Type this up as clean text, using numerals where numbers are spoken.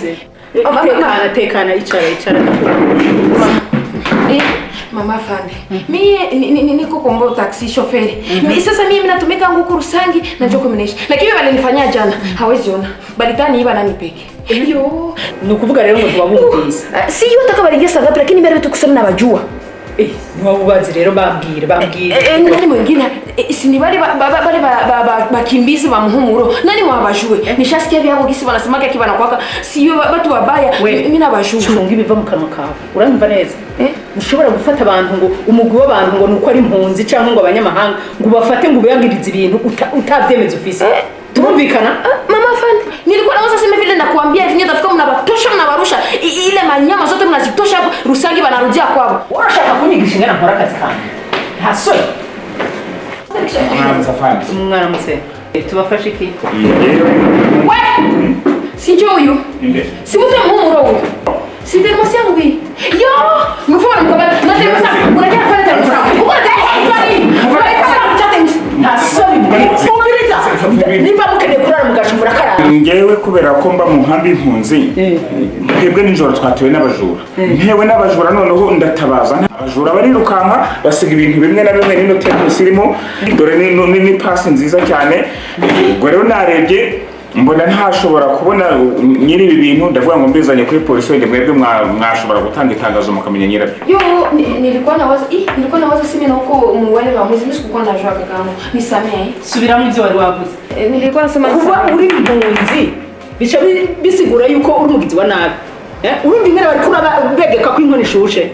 Ugize. Tekana icara. Mama Fande, mimi niko kombo taxi chauffeur. Sasa mimi natumika nguku Rusangi na Njoko Mineshi. Lakini walinifanyia jana, hawezi ona. Balikani iba nani peke. Yo, nukuvuga rero ngo tubamubwiza. Si yo taka baligesa gapi lakini mbere tukusana nabajua. Ntiwabubazi rero bambwire. Nani mwingine si bali bakimbizi ba muhumuro. Nani mwabajue? Nishasikia byabo gisi banasemaga kibana kwaka. Si yo batu babaya mimi nabajue. Chunga ibiva mu kanwa kawe. Uranyumva neza? Ushobora gufata abantu ngo umugwi w'abantu ngo nuko ari impunzi cyangwa ngo abanyamahanga ngo bafate ngo ubiyangirize ibintu utavyemeza ufise. Turumvikana? Mama Fande, nilikuwa nawaza sema vile nakuambia hivi nitafika mnabatosha mnabarusha ile manyama zote mnazitosha Rusangi banarudia kwao. Urashaka kunyigisha ngana nkora kazi kanjye. Hasoi. Mwaramutse. Tubafashe iki? We! Sinjo uyu. Si mute muhumuro uyu. Si demosi yangu hii. Yo! Mfona mkabala. Na demosi. Unajua fanya tena. Ngewe kubera ko mba mu nkambi impunzi twebwe nijoro twatewe n'abajura ntewe n'abajura noneho ndatabaza abajura barirukanka basiga ibintu bimwe na bimwe n'ino temusi irimo dore ni pasi nziza cyane ubwo rero narebye mbona ntashobora kubona nyiri ibi bintu ndavuga ngo mbizanye kuri polisi wende mwebwe mwashobora gutanga itangazo mukamenya nyirabyo. Yo nilikuwa nawaza simi nuko wale bamuzi nisikuwa najua kama nisamee. Subiramo ibyo wari wavuze. Nilikuwa nasema kuba uri impunzi bica bisigura yuko uri umugizi wa nabi. Urumva ingene bari kuraba begeka ko inkoni ishushe.